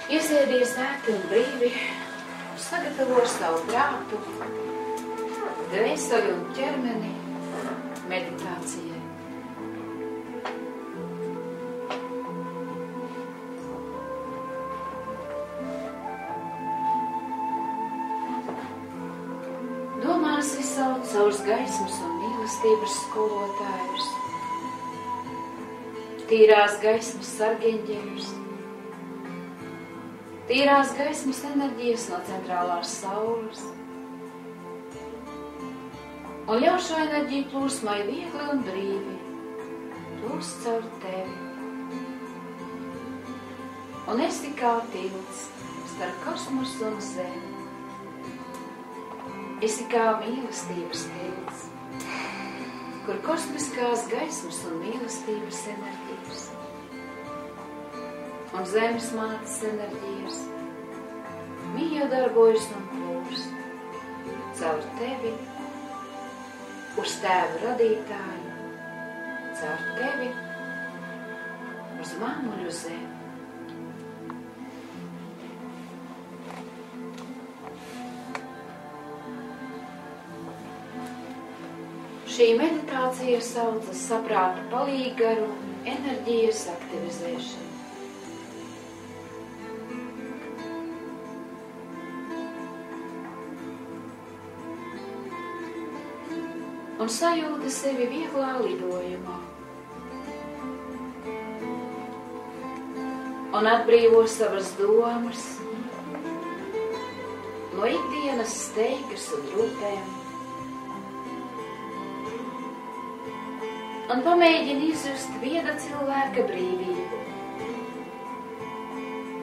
Iesēdies ērti un brīvi, sagatavo savu prātu, dvēseli un ķermeni meditācijai. Domās izsauc savus gaismas un mīlestības skolotājus, tīrās gaismas sargeņģeļus, tīrās gaismas enerģijas no centrālās saules, un ļauj šo enerģiju plūsmai viegli un brīvi plūst caur tevi. Un esi kā tilts starp kosmosu un zemi. Esi kā mīlestības tilts, kur kosmiskās gaismas un mīlestības enerģijas un zemes mātes enerģijas mīja darbojas un plūst caur tevi uz tēvu radītāju, caur tevi uz māmuļu zemi. Šī meditācija saucas saprāta palīgaru enerģijas aktivizēšana. Un sajūta sevi vieglā lidojumā. Un atbrīvo savas domas no ikdienas steigas un rūpēm. Un pamēģini izjust viena cilvēka brīvību.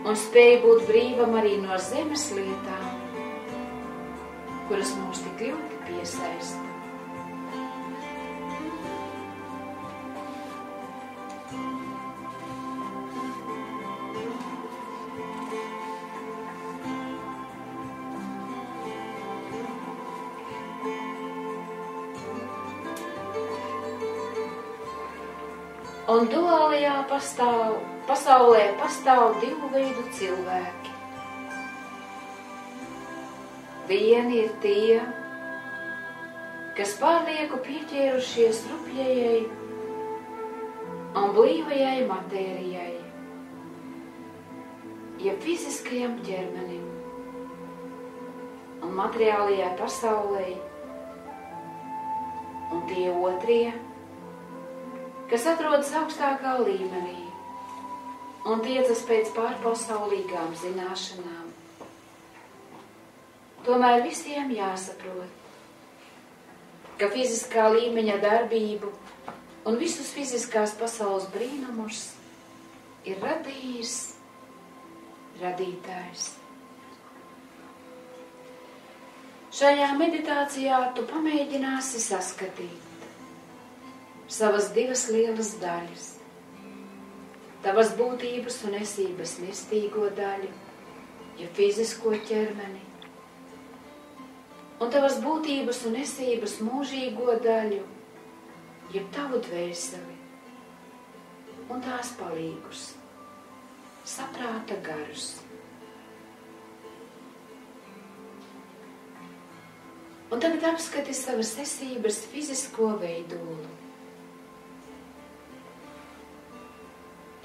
Un spēj būt brīvam arī no zemes lietām, kuras mūs tik ļoti piesaista. Un duālajā pasaulē pastāv divu veidu cilvēki. Vieni ir tie, kas pārlieku pieķērušies rupjajai un blīvajai matērijai, ja fiziskajam ķermenim un materiālajai pasaulē, un tie otrie, kas atrodas augstākā līmenī un tiecas pēc pārpasaulīgām zināšanām. Tomēr visiem jāsaprot, ka fiziskā līmeņa darbību un visus fiziskās pasaules brīnumus ir radījis radītājs. Šajā meditācijā tu pamēģināsi saskatīt savas divas lielas daļas, tavas būtības un esības mirstīgo daļu, ja fizisko ķermeni, un tavas būtības un esības mūžīgo daļu, ja tavu dvēseli, un tās palīgus, saprāta garus. Un tagad apskati savas esības fizisko veidolu.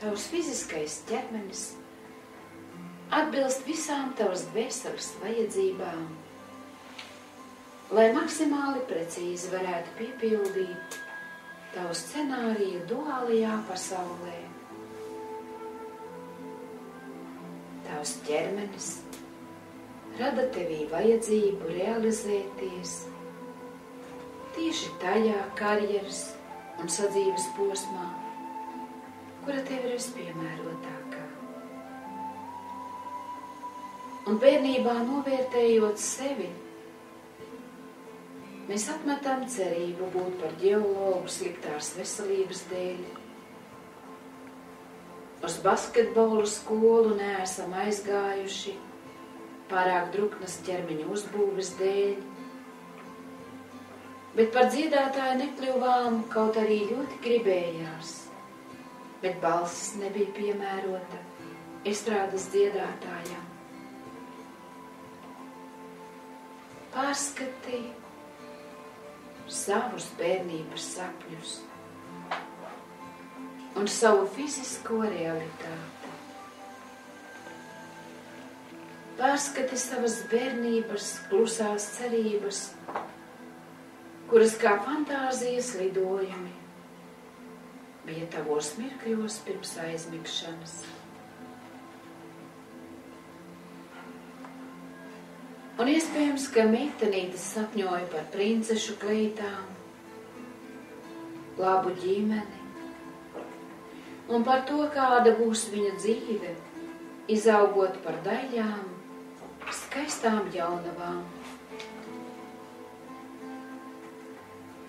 Tavs fiziskais ķermenis atbilst visām tavas dvēseles vajadzībām, lai maksimāli precīzi varētu piepildīt tavu scenāriju duālajā pasaulē. Tavs ķermenis rada tevī vajadzību realizēties tieši tajā karjeras un sadzīves posmā, kura tev ir vispiemērotākā. Un bērnībā novērtējot sevi, mēs atmetam cerību būt par ģeologu sliktās veselības dēļ. Uz basketbolu skolu neesam aizgājuši pārāk druknas ķermeņa uzbūves dēļ, bet par dziedātāju nekļuvām, kaut arī ļoti gribējās, bet balss nebija piemērota, estrādes dziedātājam. Pārskati savus bērnības sapņus un savu fizisko realitāti. Pārskati savas bērnības klusās cerības, kuras kā fantāzijas lidojumi bija tavos mirkļos pirms aizmigšanas. Un iespējams, ka meitenītes sapņoja par princešu kleitām, labu ģimeni un par to, kāda būs viņa dzīve, izaugot par daļām, skaistām jaunavām.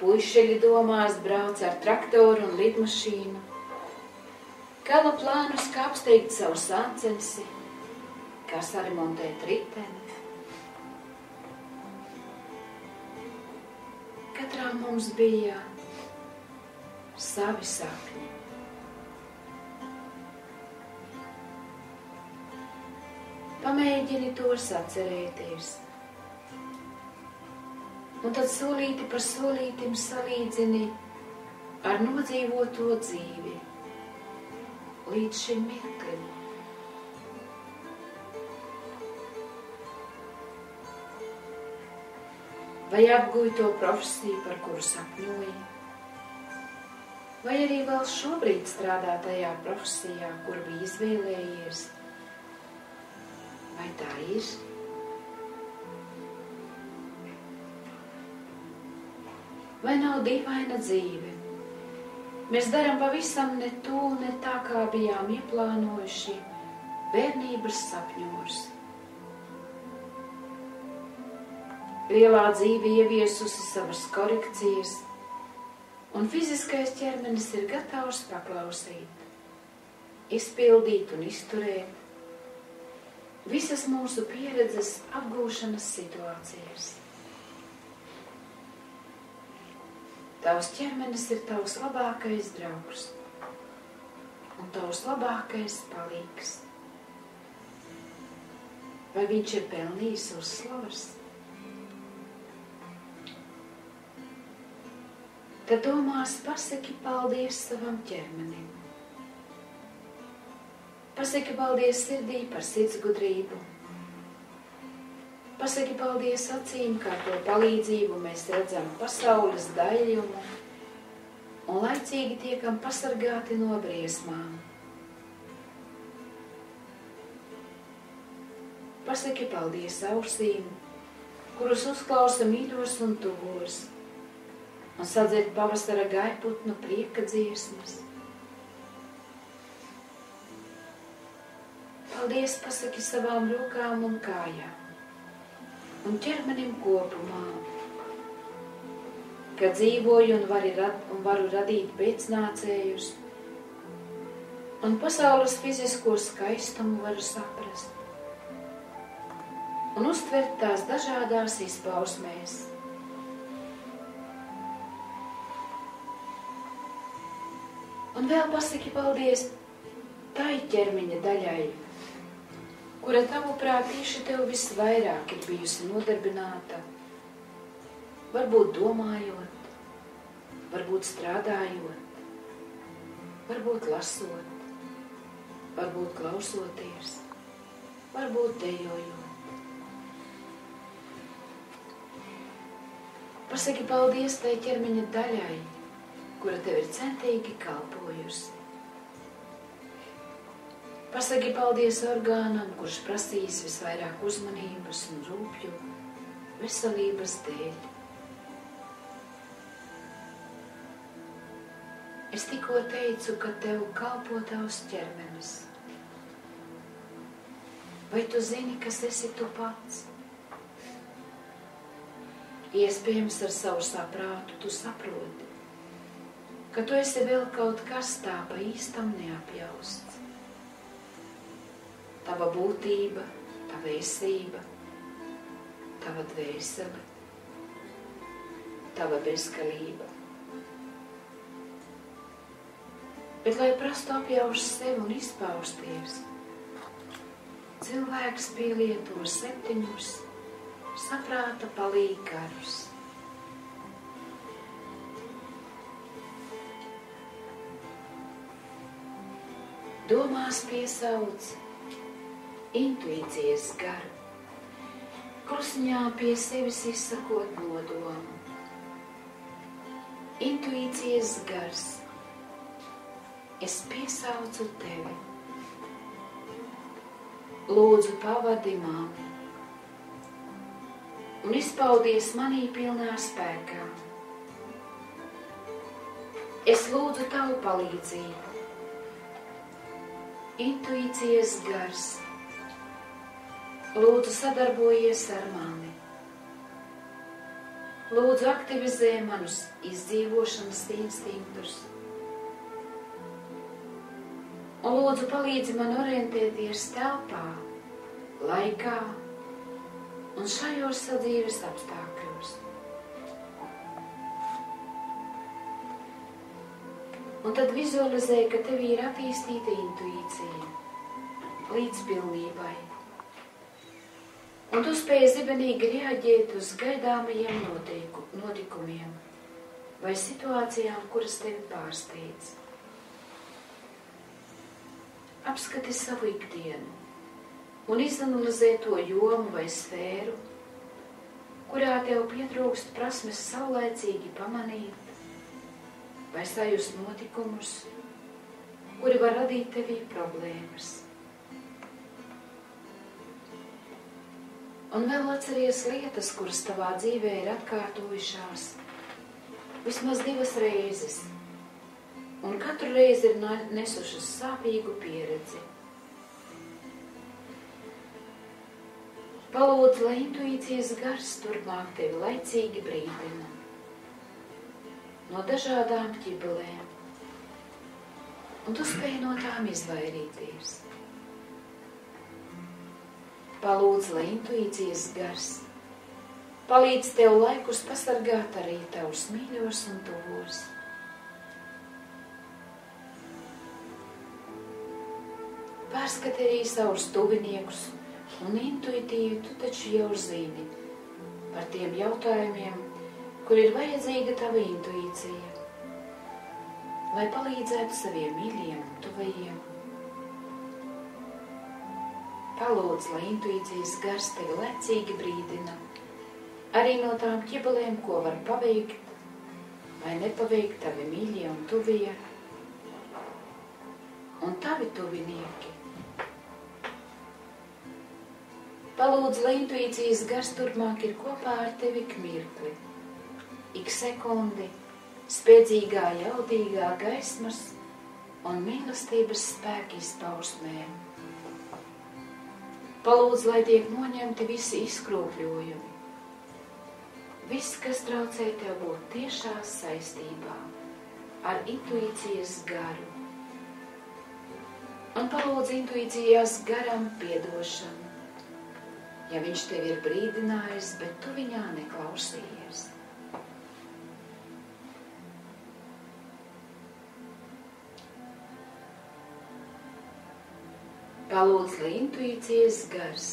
Puišeļi domās brauc ar traktoru un lidmašīnu, kala plānus, kā apsteigt savu sāncensi, kā saremontēt riteni. Katrā mums bija savi sapņi. Pamēģini tos atcerēties. Un tad solīti par solītim salīdzini ar nodzīvoto dzīvi līdz šim mirklim. Vai apguļ to profesiju, par kuru sapņoji? Vai arī vēl šobrīd strādā tajā profesijā, kur bija izvēlējies? Vai tā ir? Vai nav dīvaina dzīve? Mēs darām pavisam ne to, ne tā, kā bijām ieplānojuši bērnības sapņos. Lielā dzīve ieviesusi savas korekcijas, un fiziskais ķermenis ir gatavs paklausīt, izpildīt un izturēt visas mūsu pieredzes apgūšanas situācijas. Tavs ķermenis ir tavs labākais draugs un tavs labākais palīgs. Vai viņš ir pelnījis uzslavas? Kad domās, pasaki paldies savam ķermenim. Pasaki paldies sirdī par sirdsgudrību. Pasaki paldies acīm, kā to palīdzību mēs redzam pasaules daļumu un laicīgi tiekam pasargāti no briesmām. Pasaki paldies ausīm, kurus uzklausa mīļos un tuvos, un sadzird pavasara gaiputnu prieka dziesmas. Paldies pasaki savām rokām un kājām un ķermenim kopumā, ka dzīvoju un varu radīt pēcnācējus, un pasaules fizisko skaistumu varu saprast, un uztvert tās dažādās izpausmēs. Un vēl pasaki paldies tai ķermeņa daļai, kura tavuprāt tieši tev visvairāk ir bijusi nodarbināta, varbūt domājot, varbūt strādājot, varbūt lasot, varbūt klausoties, varbūt dejojot. Pasaki paldies tai ķermeņa daļai, kura tev ir centīgi kalpojusi. Pasaki paldies orgānam, kurš prasīs visvairāk uzmanības un rūpju veselības dēļ. Es tikko teicu, ka tev kalpo tavs ķermenis. Vai tu zini, kas esi tu pats? Iespējams, ar savu saprātu tu saproti, ka tu esi vēl kaut kas tā pa īstam neapjausts. Tava būtība, tava esība, tava dvēsele, tava bezgalība. Bet, lai prastu apjauš sevi un izpausties, cilvēks pielieto 7 saprāta palīggarus. Domās piesauc intuīcijas garu, klusiņā pie sevis izsakot nodomu. Intuīcijas gars, es piesaucu tevi. Lūdzu, pavadi mani un izpaudies manī pilnā spēkā. Es lūdzu tavu palīdzību. Intuīcijas gars, lūdzu sadarbojies ar mani. Lūdzu aktivizē manus izdzīvošanas instinktus. Un lūdzu palīdzi man orientēties telpā, laikā un šajos sadzīves apstākļos. Un tad vizualizē, ka tev ir attīstīta intuīcija līdz pilnībai. Un tu spēj zibenīgi reaģēt uz gaidāmajiem notikumiem vai situācijām, kuras tevi pārsteidz. Apskati savu ikdienu un izanalizē to jomu vai sfēru, kurā tev pietrūkst prasmes saulēcīgi pamanīt vai sajust notikumus, kuri var radīt tevī problēmas. Un vēl atceries lietas, kuras tavā dzīvē ir atkārtojušās vismaz 2 reizes, un katru reizi ir nesušas sāpīgu pieredzi. Palūdz, lai intuīcijas gars turpmāk tevi laicīgi brīdina no dažādām ķibelēm, un tu spēj no tām izvairīties. Palūdz, lai intuīcijas gars palīdz tev laikus pasargāt arī tavus mīļos un tuvos. Pārskati arī savus tuviniekus un intuitīvi tu taču jau zini par tiem jautājumiem, kur ir vajadzīga tava intuīcija, lai palīdzētu saviem mīļiem un tuvajiem. Palūdz, lai intuīcijas gars tevi laicīgi brīdina arī no tām ķibelēm, ko var paveikt vai nepaveikt tavi mīļie un tuvie un tavi tuvinieki. Palūdz, lai intuīcijas gars turpmāk ir kopā ar tevi ik mirkli, ik sekundi, spēcīgā, jaudīgā gaismas un mīlestības spēka izpausmēm. Palūdz, lai tiek noņemti visi izkropļojumi, viss, kas traucē tev būt tiešā saistībā ar intuīcijas garu. Un palūdz intuīcijas garam piedošanu, ja viņš tevi ir brīdinājis, bet tu viņā neklausījies. Palūdz, lai intuīcijas gars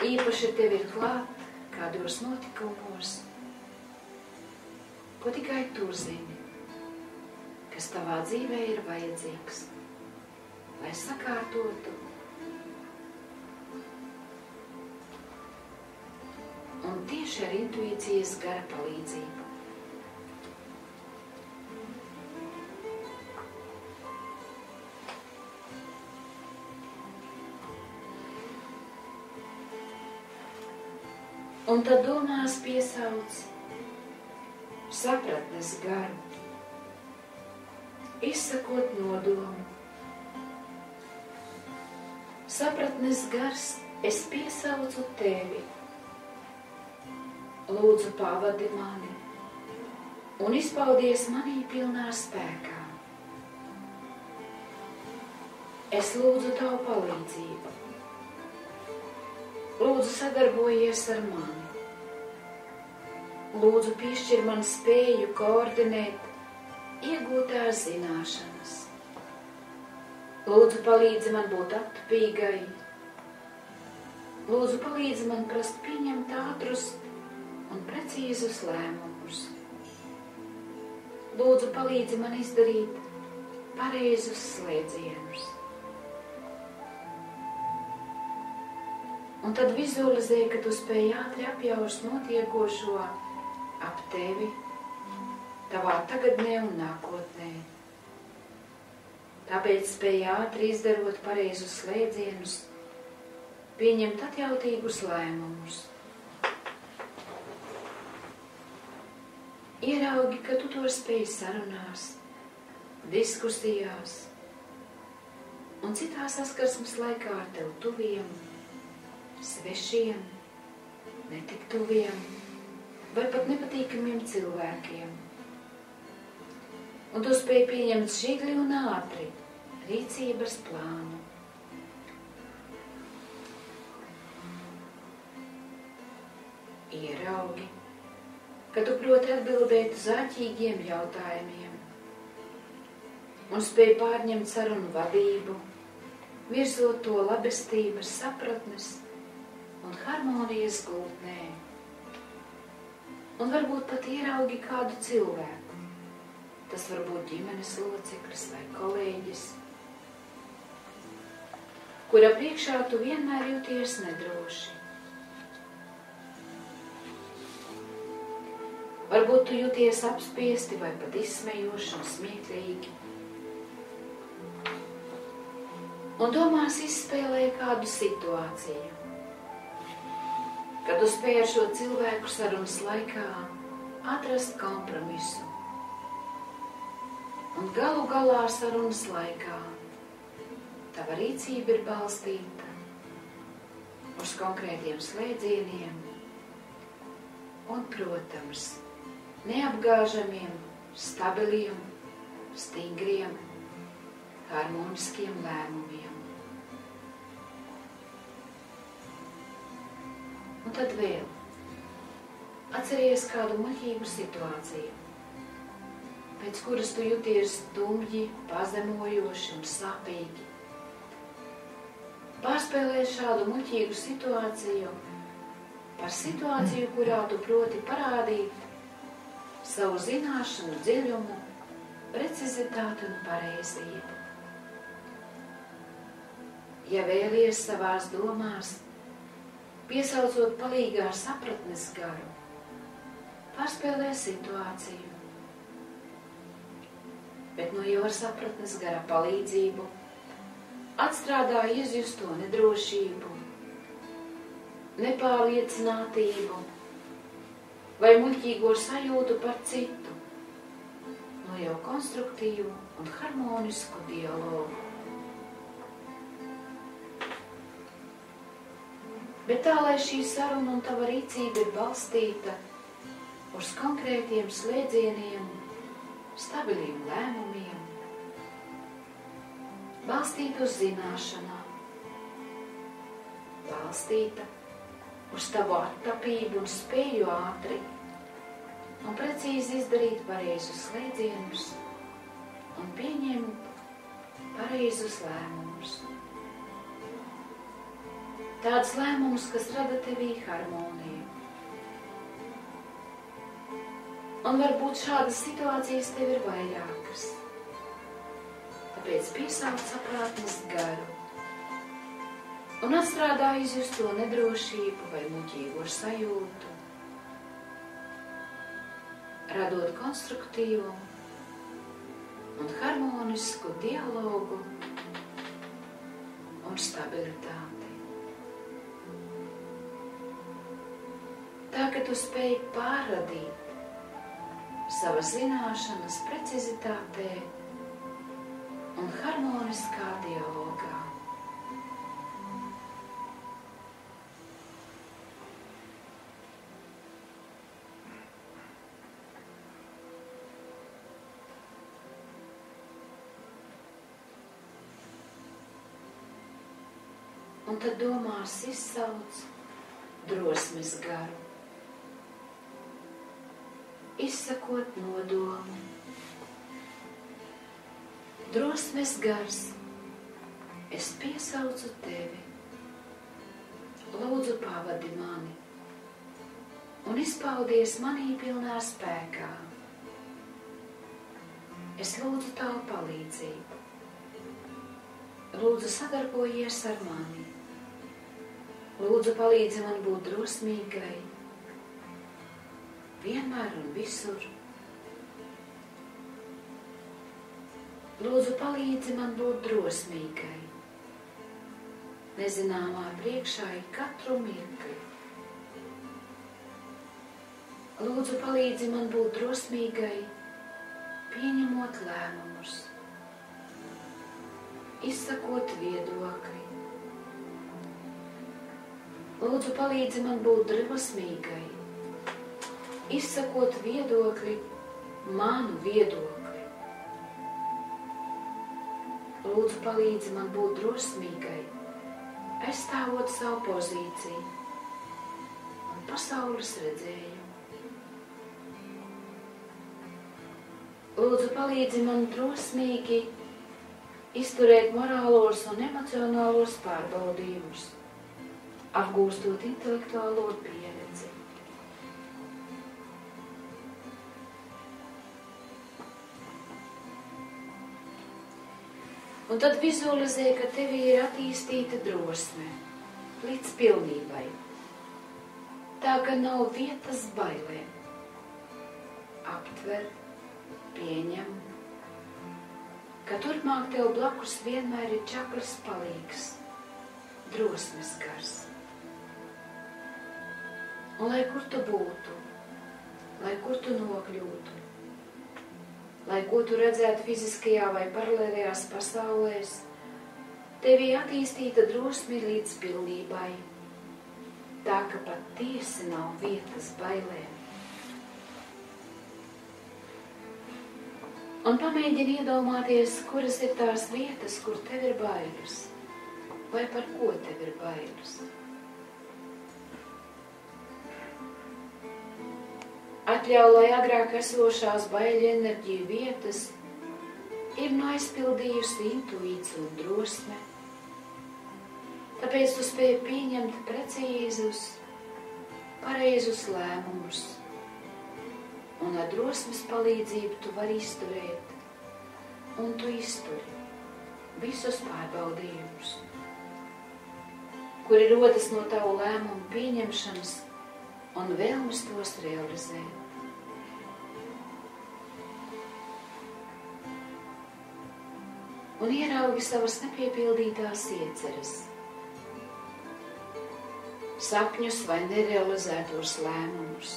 īpaši tev ir klāt kādos notikumos, ko tikai tu zini, kas tavā dzīvē ir vajadzīgs, lai sakārtotu un tieši ar intuīcijas gara palīdzību. Un tad domās piesauc sapratnes garu, izsakot nodomu. Sapratnes gars, es piesaucu tevi. Lūdzu, pavadi mani un izpaudies manī pilnā spēkā. Es lūdzu tavu palīdzību. Lūdzu, sadarbojies ar mani. Lūdzu, piešķir man spēju koordinēt iegūtās zināšanas. Lūdzu, palīdzi man būt attupīgai Lūdzu, palīdzi man prast pieņemt ātrus un precīzus lēmumus. Lūdzu, palīdzi man izdarīt pareizus slēdzienus. Un tad vizualizē, ka tu spēj ātri apjaust notiekošo ap tevi, tavā tagadnē un nākotnē. Tāpēc spēj ātri izdarot pareizus slēdzienus, pieņemt atjautīgus lēmumus. Ieraugi, ka tu to spēj sarunās, diskusijās un citā saskarsmes laikā ar tev tuviem, svešiem, netik tuviem vai pat nepatīkamiem cilvēkiem. Un tu spēj pieņemt žigli un ātri rīcības plānu. Ieraugi, ka tu proti atbildēt uz āķīgiem jautājumiem un spēj pārņemt sarunu vadību, virzot to labestības, sapratnes un harmonijas gultnē. Un varbūt pat ieraugi kādu cilvēku. Tas var būt ģimenes loceklis vai kolēģis, kura priekšā tu vienmēr jūties nedroši. Varbūt tu jūties apspiesti vai pat izsmejoši un smieklīgi. Un domās izspēlē kādu situāciju, kad tu spēj ar šo cilvēku sarunas laikā atrast kompromisu. Un galu galā sarunas laikā tava rīcība ir balstīta uz konkrētiem slēdzieniem un, protams, neapgāžamiem, stabiliem, stingriem, harmoniskiem lēmumiem. Un tad vēl atceries kādu muļķīgu situāciju, pēc kuras tu jūties dumji, pazemojoši un sāpīgi. Pārspēlē šādu muļķīgu situāciju par situāciju, kurā tu proti parādīt savu zināšanu dziļumu, precizitāti un pareizību. Ja vēlies savās domās, piesaucot palīgā sapratnes garu, pārspēlē situāciju, bet no jau ar sapratnes gara palīdzību atstrādā izjusto nedrošību, nepārliecinātību vai muļķīgo sajūtu par citu, no jau konstruktīvu un harmonisku dialogu. Bet tā, lai šī saruna un tava rīcība ir balstīta uz konkrētiem slēdzieniem, stabiliem lēmumiem, balstīta uz zināšanām, balstīta uz tavu attapību un spēju ātri un precīzi izdarīt pareizus slēdzienus un pieņemt pareizus lēmumus. Tāds lēmums, kas rada tevī harmoniju. Un varbūt šādas situācijas tev ir vairākas. Tāpēc piesauc saprātnes garu un atstrādā izjusto nedrošību vai muļķīgo sajūtu, radot konstruktīvu un harmonisku dialogu un stabilitāti. Tā, ka tu spēj pārradīt savas zināšanas precizitātē un harmoniskā dialogā. Un tad domās izsauc drosmes garu, izsakot nodomu. Drosmes gars, es piesaucu tevi, lūdzu lūdzu pavadi mani un izpaudies manī pilnā spēkā. Es lūdzu tavu palīdzību. Lūdzu sadarbojies ar mani. Lūdzu palīdzi man būt drosmīgai, vienmēr un visur. Lūdzu palīdzi man būt drosmīgai, nezināmā priekšā ik katru mirkli. Lūdzu palīdzi man būt drosmīgai, pieņemot lēmumus, izsakot viedokli. Lūdzu palīdzi man būt drosmīgai, izsakot viedokli, manu viedokli. Lūdzu palīdzi man būt drosmīgai, aizstāvot savu pozīciju un pasaules redzējumu. Lūdzu palīdzi man drosmīgi izturēt morālos un emocionālos pārbaudījumus, apgūstot intelektuālo pieredzi. Un tad vizualizē, ka tevī ir attīstīta drosme līdz pilnībai, tā ka nav vietas bailēm. Aptver, pieņem, ka turpmāk tev blakus vienmēr ir čakras palīgs, drosmes gars. Un lai kur tu būtu, lai kur tu nokļūtu, lai ko tu redzētu fiziskajā vai paralēlajās pasaulēs, tevī attīstīta drosme līdz pilnībai, tā ka patiesi nav vietas bailēm. Un pamēģini iedomāties, kuras ir tās vietas, kur tev ir bailes, vai par ko tev ir bailes. Atļauj, lai agrāk esošās baiļu enerģiju vietas ir aizpildījusi intuīcija un drosme, tāpēc tu spēj pieņemt precīzus, pareizus lēmumus, un ar drosmes palīdzību tu vari izturēt, un tu izturi visus pārbaudījumus, kuri rodas no tavu lēmumu pieņemšanas un vēlmes tos realizēt. Un ieraugi savas nepiepildītās ieceres, sapņus vai nerealizētos lēmumus.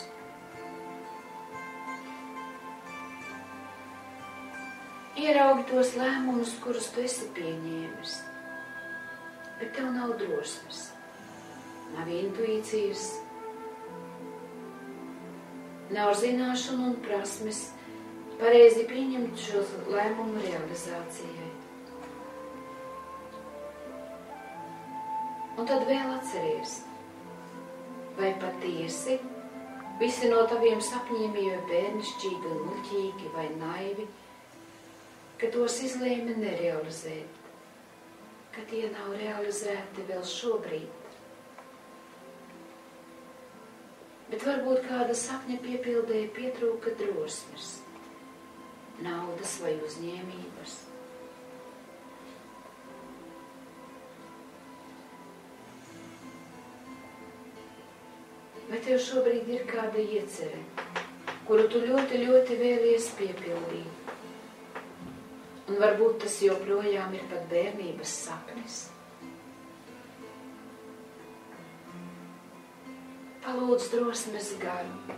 Ieraugi tos lēmumus, kurus tu esi pieņēmis, bet tev nav drosmes, nav intuīcijas, nav zināšanu un prasmes pareizi pieņemt šo lēmumu realizācijai. Un tad vēl atceries, vai patiesi visi no taviem sapņiem jau bērnišķīgi un muļķīgi vai naivi, ka tos izlēmi nerealizēt, ka tie nav realizēti vēl šobrīd. Bet varbūt kāda sapņa piepildē pietrūka drosmes, naudas vai uzņēmības. Vai tev šobrīd ir kāda iecere, kuru tu ļoti, ļoti vēlies piepildīt? Un varbūt tas joprojām ir pat bērnības sapnis. Palūdz drosmes garu,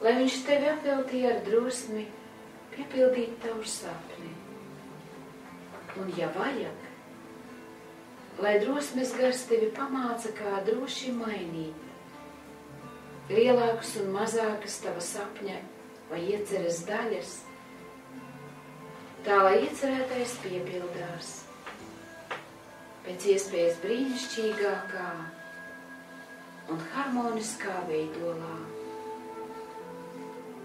lai viņš tevi apveltīja ar drosmi piepildīt tavu sapni. Un ja vajag, lai drosmes gars tevi pamāca, kā droši mainīt lielākas un mazākas tava sapņa vai ieceres daļas, tā lai iecerētais piepildās pēc iespējas brīnišķīgākā un harmoniskā veidolā,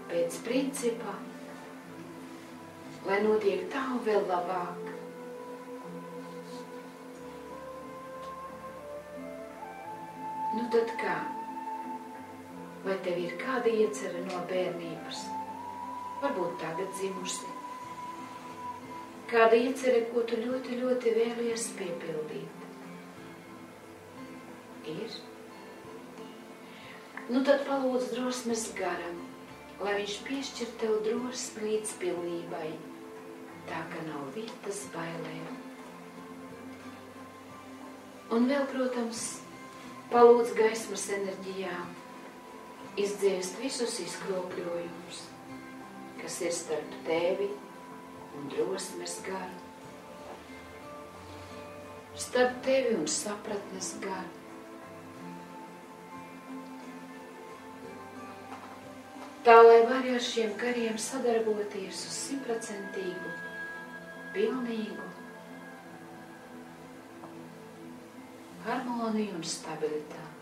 pēc principa, lai notiek tā un vēl labāk. Nu tad kā? Vai tev ir kāda iecerē no bērnības? Varbūt tagad dzimusi. Kāda iecerē, ko tu ļoti, ļoti vēlies piepildīt? Ir? Nu tad palūdz drosmes garam, lai viņš piešķir tev drosmi līdz pilnībai, tā ka nav vietas bailēm. Un vēl, protams, palūdz gaismas enerģijām izdziest visus izkropļojumus, kas ir starp tevi un drosmes garu, starp tevi un sapratnes garu. Tā, lai vari ar šiem gariem sadarboties uz 100% pilnīgu harmoniju un stabilitāti.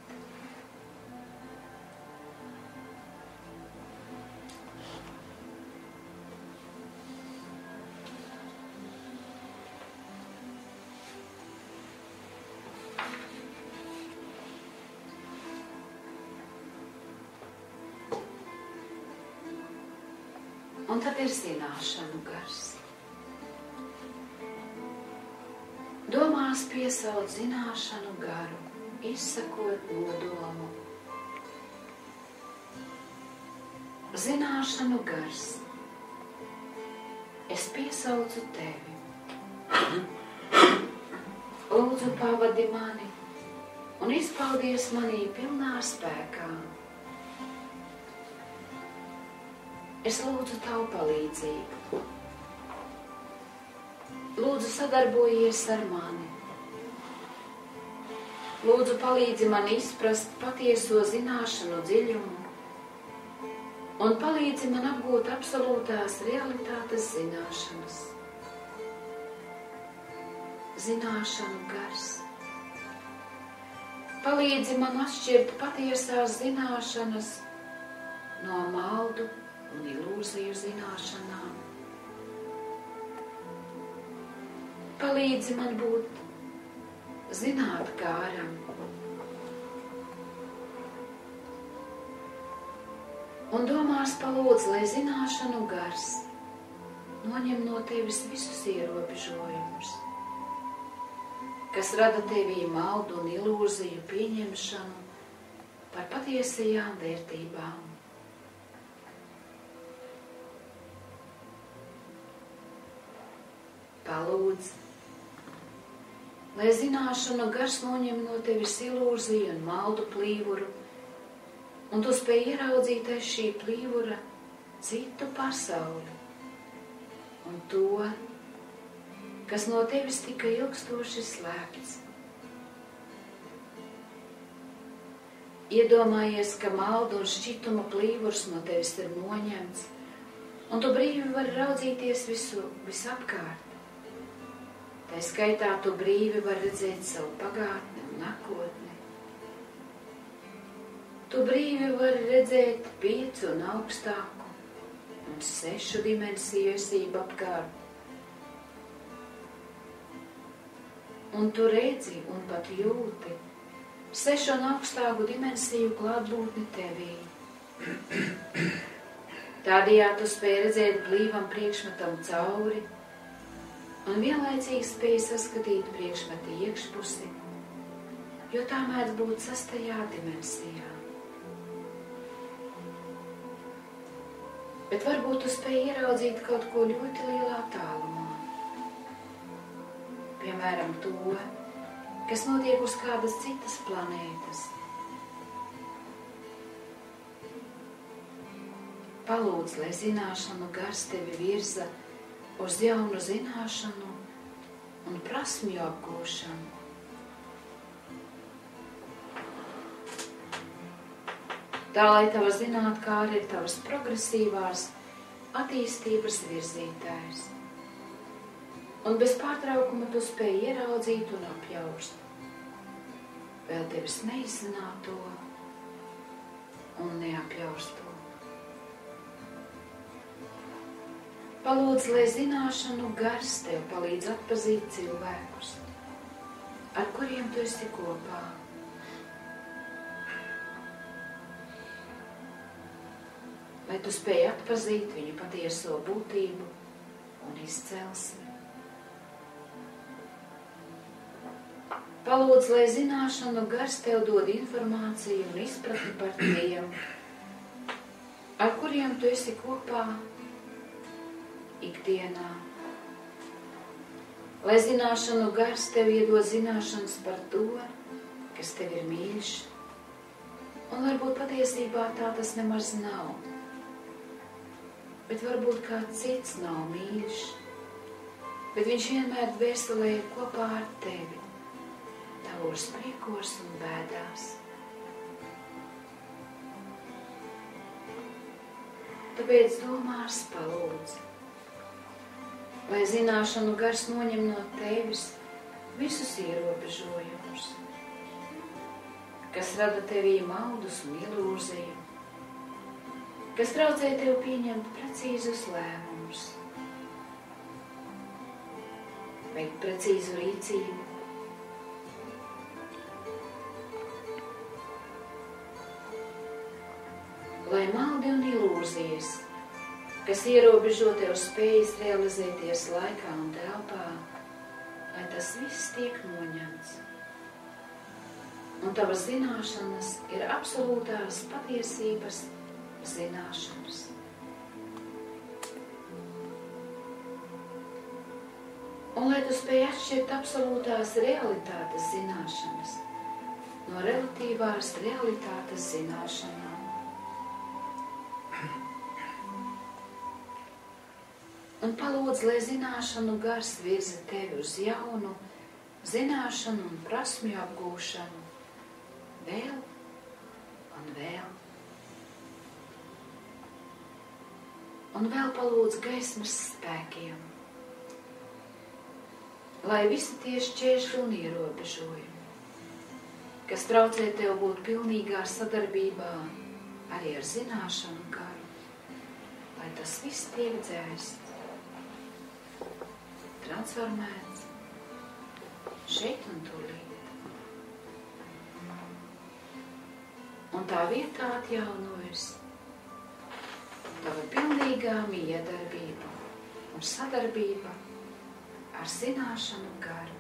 Un tad ir zināšanu gars. Domās piesauc zināšanu garu, izsakot nodomu. Zināšanu gars. Es piesaucu tevi. Lūdzu, pavadi mani un izpaudies manī pilnā spēkā. Es lūdzu tavu palīdzību. Lūdzu, sadarbojies ar mani. Lūdzu, palīdzi man izprast patieso zināšanu dziļumu un palīdzi man apgūt absolūtās realitātes zināšanas. Zināšanu gars. Palīdzi man atšķirt patiesās zināšanas no maldu un ilūziju zināšanām. Palīdzi man būt zinātkāram. Un domās palūdz, lai zināšanu gars noņem no tevis visus ierobežojumus, kas rada tevī maldu un ilūziju pieņemšanu par patiesajām vērtībām. Palūdz, lai zināšanu gars noņem no tevis ilūziju un maldu plīvuru, un tu spēj ieraudzīt aiz šī plīvura citu pasauli un to, kas no tevis tika ilgstoši slēpts. Iedomājies, ka maldu un šķituma plīvurs no tevis ir noņemts, un tu brīvi vari raudzīties visapkārt. Tā skaitā tu brīvi vari redzēt savu pagātni un nākotni. Tu brīvi vari redzēt 5 un augstāku un 6 dimensiju esību apkārt. Un tu redzi un pat jūti 6 un augstāku dimensiju klātbūtni tevī. Tādējādi tu spēj redzēt blīvam priekšmetam cauri un vienlaicīgi spēj saskatīt priekšmeta iekšpusi, jo tā mēdz būt 6. dimensijā. Bet varbūt tu spēj ieraudzīt kaut ko ļoti lielā tālumā. Piemēram, to, kas notiek uz kādas citas planētas. Palūdz, lai zināšanu gars tevi virza uz jaunu zināšanu un prasmju apgūšanu. Tā, lai tava zinātkāre ir tavas progresīvās attīstības virzītājs. Un bez pārtraukuma tu spēj ieraudzīt un apjaust vēl tevis neizzināto un neapjausto. Palūdz, lai zināšanu gars tev palīdz atpazīt cilvēkus, ar kuriem tu esi kopā. lai tu spēj atpazīt viņu patieso būtību un izcelsmi. Palūdz, lai zināšanu gars tev dod informāciju un izpratni par tiem, ar kuriem tu esi kopā ikdienā. Lai zināšanu gars tev iedod zināšanas par to, kas tev ir mīļš, un varbūt patiesībā tā tas nemaz nav, bet varbūt kāds cits nav mīļš, bet viņš vienmēr dvēselē ir kopā ar tevi, tavos priekos un bēdās. Tāpēc domās palūdz, lai zināšanu gars noņem no tevis visus ierobežojumus, kas rada tevī maudus un ilūziju, kas traucē tev pieņemt precīzus lēmumus, veikt precīzu rīcību, lai maldi un ilūzijas, kas ierobežo tev spējas realizēties laikā un telpā, lai tas viss tiek noņemts. Un tavas zināšanas ir absolūtās patiesības zināšanas. Un lai tu spēj atšķirt absolūtās realitātes zināšanas no relatīvās realitātes zināšanām. Un palūdz, lai zināšanu gars virza tevi uz jaunu zināšanu un prasmju apgūšanu vēl un vēl. Un vēl palūdz gaismas spēkiem, lai visi tie šķēršļi un ierobežojumi, kas traucē tev būt pilnīgā sadarbībā arī ar zināšanu garu, lai tas viss tiek dzēsts, transformēts šeit un tūlīt. Un tā vietā atjaunojas tava pilnīgā miedarbība un sadarbība ar zināšanu garu.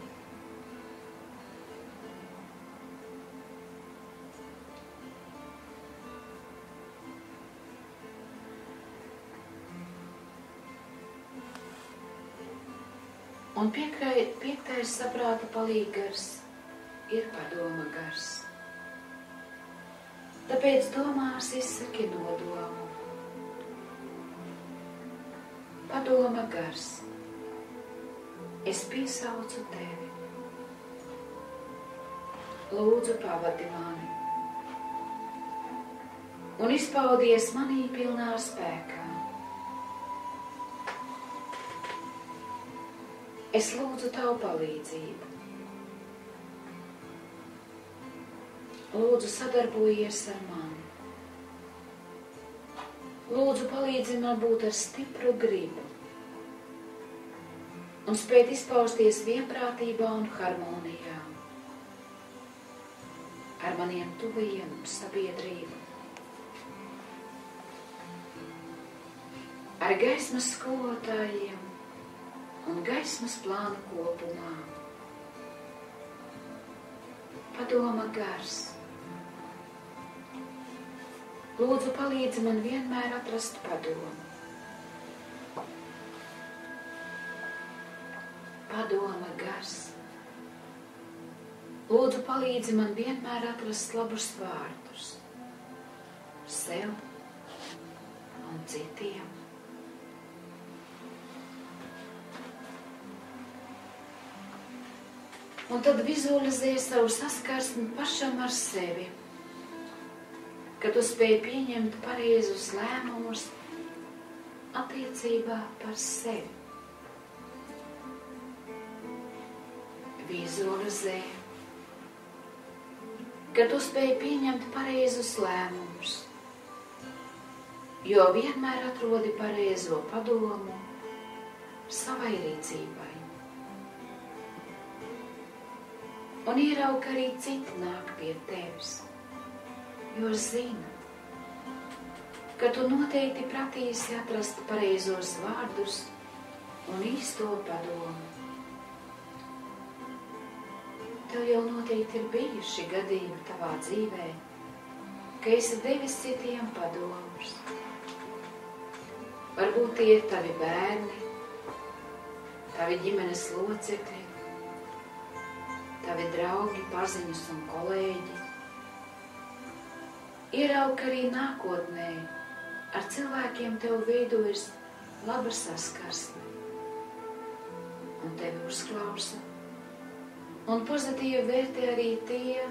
Un piektais saprāta palīgars ir padoma gars. Tāpēc domās izsaki nodomu. Padoma gars, es piesaucu tevi. Lūdzu, pavadi mani. Un izpaudies manī pilnā spēkā. Es lūdzu tavu palīdzību. Lūdzu, sadarbojies ar mani. Lūdzu, palīdzi man būt ar stipru gribu un spēt izpausties vienprātībā un harmonijā ar maniem tuvajiem un sabiedrību, ar gaismas skolotājiem un gaismas plānu kopumā. Padoma gars. Lūdzu, palīdzi man vienmēr atrast padomu. Padoma gars. Lūdzu, palīdzi man vienmēr atrast labus vārdus sev un citiem. Un tad vizualizē savu saskarsmi pašam ar sevi, kad tu spēj pieņemt pareizus lēmumus attiecībā par sevi. Vizualizē, kad tu spēj pieņemt pareizus lēmumus, jo vienmēr atrodi pareizo padomu savai rīcībai. Un ierauga, arī citi nāk pie tevis, jo zina, ka tu noteikti pratīsi atrast pareizos vārdus un īsto padomu. Tev jau noteikti ir bijuši gadījumi tavā dzīvē, ka esi devis citiem padomus. Varbūt tie ir tavi bērni, tavi ģimenes locekļi, tavi draugi, paziņas un kolēģi. Ieraugi arī nākotnē ar cilvēkiem tev veidojas laba saskarsme, un tevi uzklausa, un pozitīvi vērtē arī tie,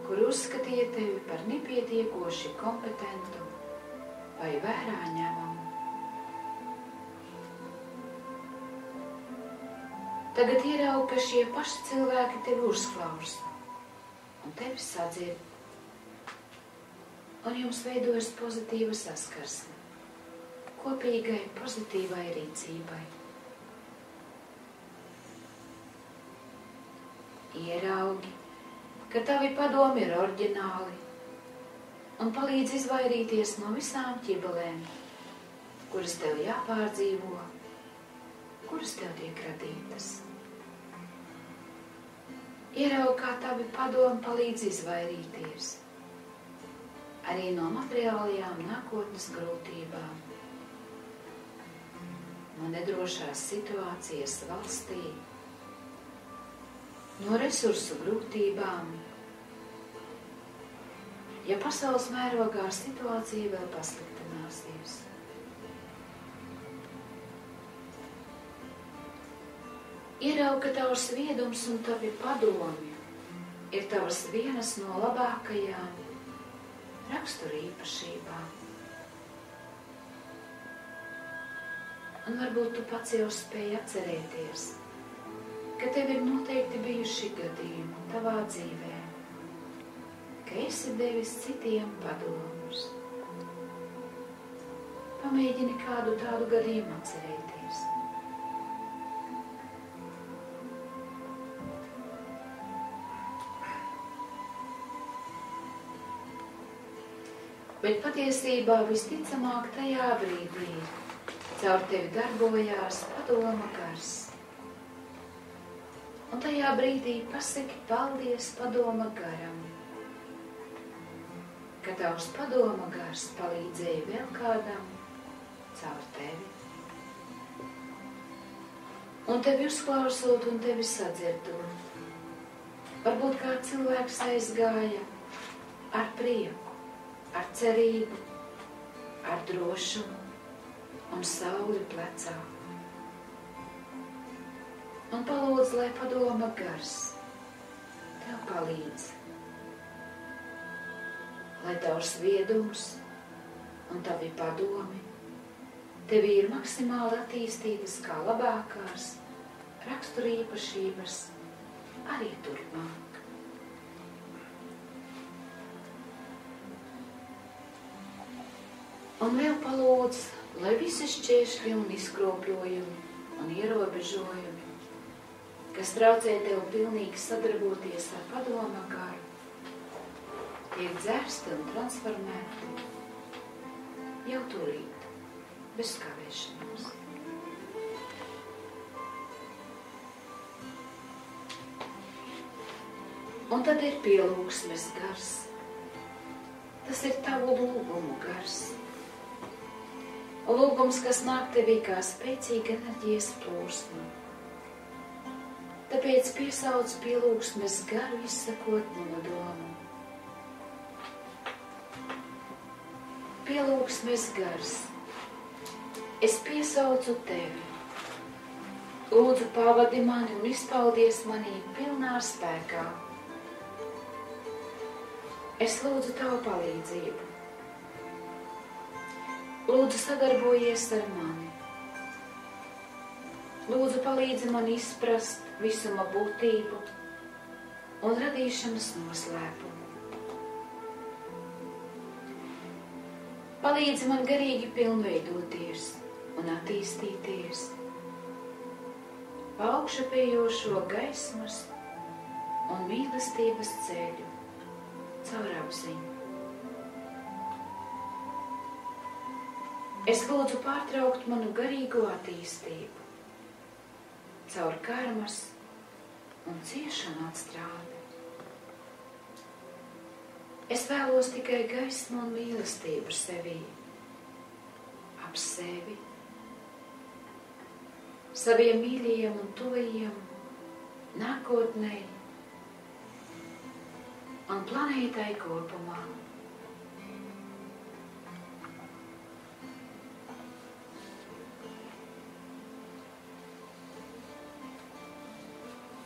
kur uzskatīja tevi par nepietiekoši kompetentu vai vērā ņemamu. Tagad ieraugi, ka šie paši cilvēki tevi uzklausa un tevi sadzird, un jums veidojas pozitīva saskarsme, kopīgai pozitīvai rīcībai. Ieraugi, ka tavi padomi ir oriģināli un palīdz izvairīties no visām ķibelēm, kuras tev jāpārdzīvo, kuras tev tiek radītas. Ieraugi, kā tavi padomi palīdz izvairīties arī no materiālajām nākotnes grūtībām, no nedrošās situācijas valstī, no resursu grūtībām, ja pasaules mērogā situācija vēl pasliktināsies. Ieraugi, ka tavs viedums un tavi padomi ir tavas vienas no labākajām raksturīpašībām. Un varbūt tu pats jau spēj atcerēties, ka tev ir noteikti bijuši gadījumi tavā dzīvē, ka esi devis citiem padomus. Pamēģini kādu tādu gadījumu atcerēties. Bet patiesībā visticamāk tajā brīdī caur tevi darbojās padoma gars. Un tajā brīdī pasaki paldies padoma garam, ka tavs padoma gars palīdzēja vēl kādam caur tevi. Un tevi uzklausot un tevi sadzirdot, varbūt kā cilvēks aizgāja ar prieku, ar cerību, ar drošumu un sauli plecā. Un palūdz, lai padoma gars tev palīdz, lai tavs viedums un tavi padomi tevi ir maksimāli attīstītas kā labākās raksturīpašības arī turpmāk. Un vēl palūdz, lai visi šķēršļi un izkropļojumi un ierobežojumi, kas traucē tev pilnīgi sadarboties ar padoma garu, tiek dzērsti un transformēti jau tūlīt, bez kavēšanās. Un tad ir pielūgsmes gars. Tas ir tavu lūgumu gars. Lūgums, kas nāk tevī kā spēcīga enerģijas plūsma. Tāpēc piesauc pielūgsmes garu, izsakot nodomu. Pielūgsmes gars, es piesaucu tevi. Lūdzu, pavadi mani un izpaudies manī pilnā spēkā. Es lūdzu tavu palīdzību. Lūdzu, sadarbojies ar mani. Lūdzu, palīdzi man izprast visuma būtību un radīšanas noslēpumu. Palīdzi man garīgi pilnveidoties un attīstīties pa augšupējošo gaismas un mīlestības ceļu caur apziņu. Es lūdzu pārtraukt manu garīgo attīstību caur karmas un ciešanu atstrādi. Es vēlos tikai gaismu un mīlestību sevī, ap sevi, saviem mīļajiem un tuvajiem, nākotnei un planētai kopumā.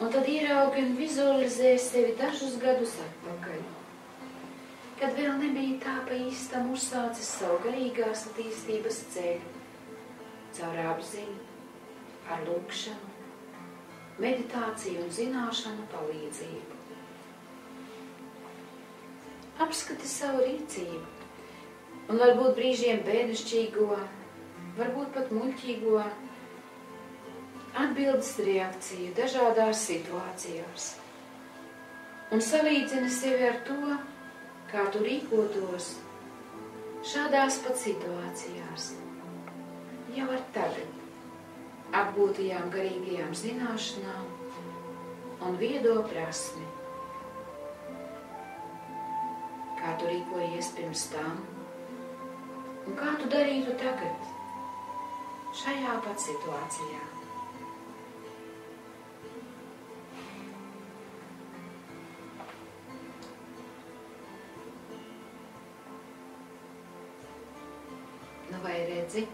Un tad ieraugi un vizualizē sevi dažus gadus atpakaļ, kad vēl nebija tā pa īstam uzsācis savu garīgās attīstības ceļu, caur apziņu, ar lūkšanu, meditāciju un zināšanu palīdzību. Apskati savu rīcību, un varbūt brīžiem bērnišķīgo, varbūt pat muļķīgo, atbildes reakciju dažādās situācijās un salīdzini sevi ar to, kā tu rīkotos šādās pat situācijās, jau ar tagad apgūtajām garīgajām zināšanām un viedo prasmi. Kā tu rīkojies pirms tam un kā tu darītu tagad šajā pat situācijā. Vai redzi,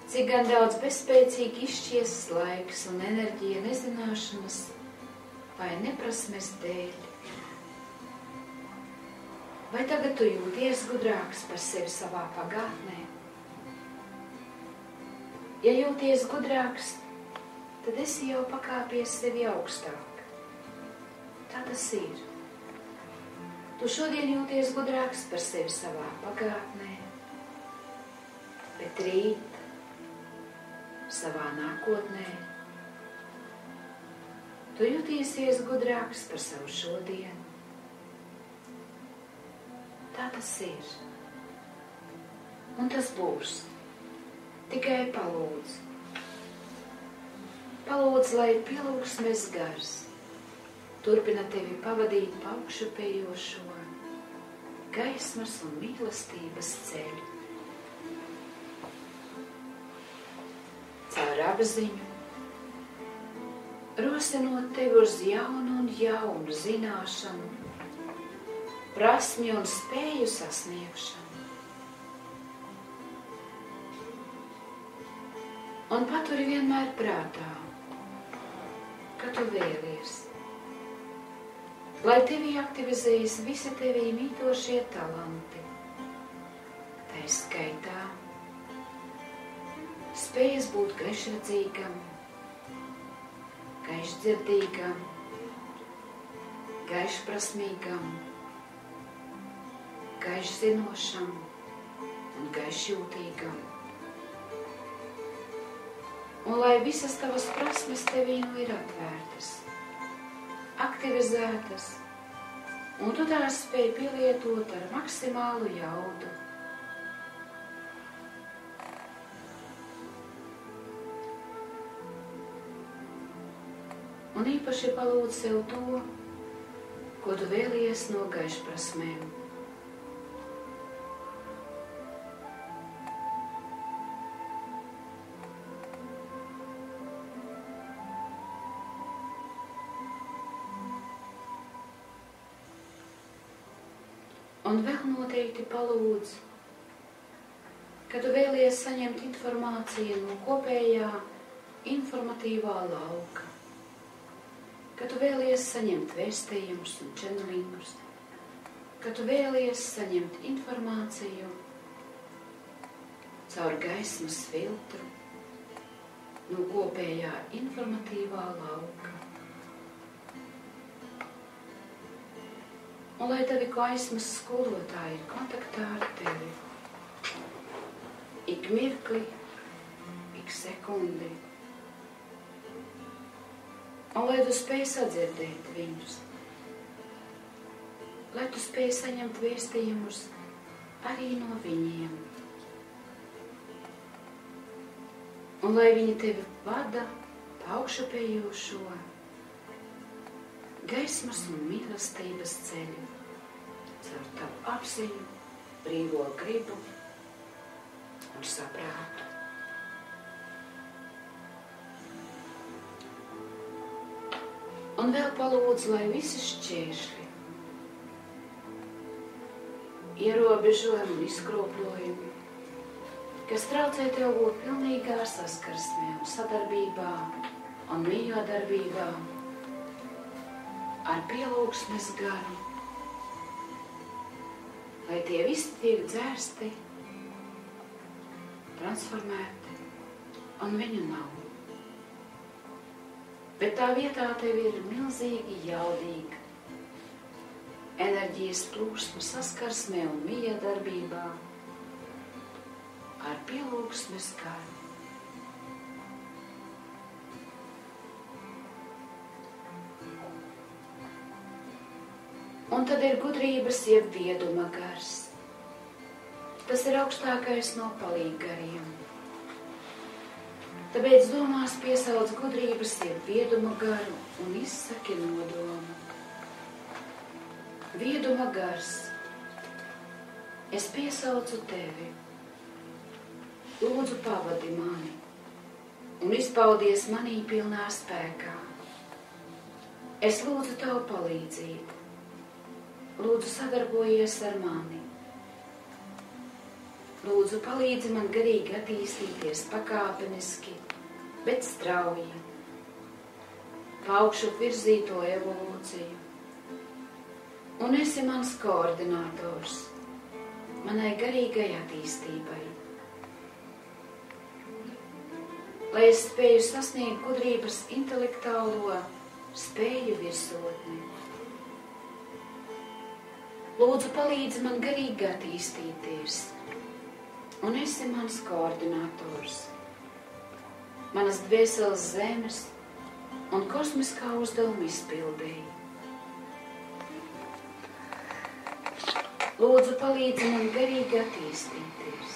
cik gan daudz bezspēcīgi izšķiesas laiks un enerģija nezināšanas vai neprasmes dēļ? Vai tagad tu jūties gudrāks par sevi savā pagātnē? Ja jūties gudrāks, tad esi jau pakāpies sevi augstāk. Tā tas ir. Tu šodien jūties gudrāks par sevi savā pagātnē, bet rīt, savā nākotnē, tu jutīsies gudrāks par savu šodienu. Tā tas ir. Un tas būs. Tikai palūdz. Palūdz, lai pielūgsmes gars turpina tevi pavadīt pa augšupējošo gaismas un mīlestības ceļu. Caur apziņu, rosinot tevi uz jaunu un jaunu zināšanu, prasmi un spēju sasniegšanu. Un paturi vienmēr prātā, ka tu vēlies, lai tevī aktivizējas visi tevī mītošie talanti, tai skaitā spējas būt gaišredzīgam, gaišdzirdīgam, gaišprasmīgam, gaišzinošam un gaišjūtīgam. Un lai visas tavas prasmes tevī nu ir atvērtas, aktivizētas, un tu tās spēj pielietot ar maksimālu jaudu. Un īpaši palūdz sev to, ko tu vēlies no gaišprasmēm. Un vēl noteikti palūdz, ka tu vēlies saņemt informāciju no kopējā informatīvā lauka, ka tu vēlies saņemt vēstījumus un čenelingus, ka tu vēlies saņemt informāciju caur gaismas filtru no kopējā informatīvā lauka. Un lai tavi gaismas skolotāji ir kontaktā ar tevi ik mirkli, ik sekundi. Un lai tu spēj sadzirdēt viņus, lai tu spēj saņemt vēstījumus arī no viņiem, un lai viņi tevi vada pa augšupējošo gaismas un mīlestības ceļu, caur tavu apziņu, brīvo gribu un saprātu. Un vēl palūdzu, lai visi šķēršļi, ierobežojumi un izkropļojumi, kas traucē tev būt pilnīgā saskarsmē un sadarbībā un mīļodarbībā ar pielūgsmes garu, lai tie visi tiek dzērsti, transformēti un viņu nav. Bet tā vietā tev ir milzīgi jaudīga enerģijas plūsma saskarsmē un miedarbībā ar pielūgsmes garu. Un tad ir gudrības jeb vieduma gars. Tas ir augstākais no palīggariem. Tāpēc domās piesauc gudrības jeb vieduma garu un izsaki nodomu. Vieduma gars, es piesaucu tevi, lūdzu pavadi mani un izpaudies manī pilnā spēkā. Es lūdzu tavu palīdzību, lūdzu sadarbojies ar mani. Lūdzu, palīdzi man garīgi attīstīties pakāpeniski, bet strauji, pa augšu virzīto evolūciju. Un esi mans koordinators manai garīgai attīstībai. Lai es spēju sasniegt gudrības intelektuālo spēju virsotni. Lūdzu, palīdzi man garīgi attīstīties. Un esi mans koordinators, manas dvēseles zemes un kosmiskā uzdevuma izpildēji. Lūdzu, palīdzi man garīgi attīstīties,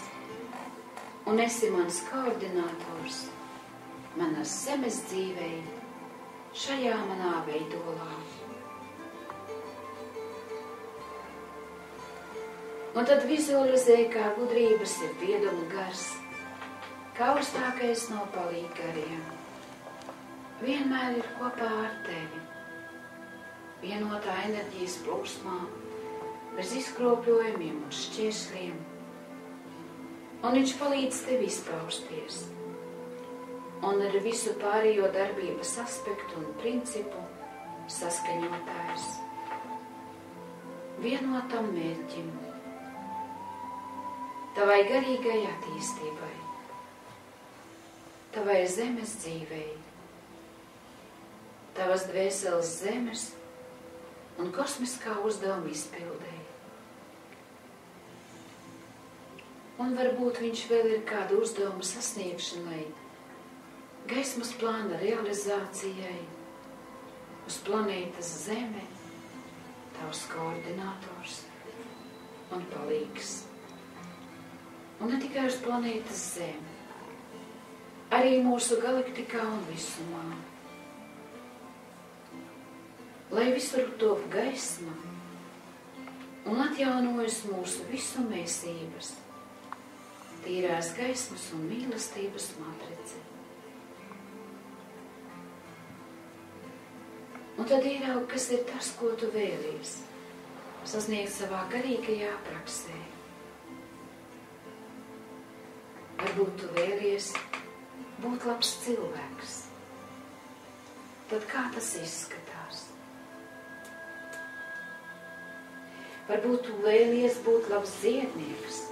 un esi mans koordinators manas zemes dzīvei šajā manā veidolā. Un tad vizualizē, kā gudrības ir vieduma gars, kā augstākais no palīggariem. Vienmēr ir kopā ar tevi, vienotā enerģijas plūsmā, bez izkropļojumiem un šķēršļiem. Un viņš palīdz tev izpausties. Un ar visu pārējo darbības aspektu un principu saskaņotājs. Vienotam mērķim. Tavai garīgai attīstībai, tavai zemes dzīvei, tavas dvēseles zemes un kosmiskā uzdevuma izpildēji. Un varbūt viņš vēl ir kādu uzdevumu sasniegšanai, gaismas plāna realizācijai, uz planētas Zeme, tavs koordinators un palīgs. Un ne tikai uz planētas Zemi, arī mūsu galaktikā un visumā. Lai visur top gaisma un atjaunojas mūsu visu mēsības, tīrās gaismas un mīlestības matrice. Un tad ieraug, kas ir tas, ko tu vēlies, sasniegt savā garīgajā praksē. Varbūt tu vēlies būt labs cilvēks. Tad kā tas izskatās? Varbūt tu vēlies būt labs dziednieks.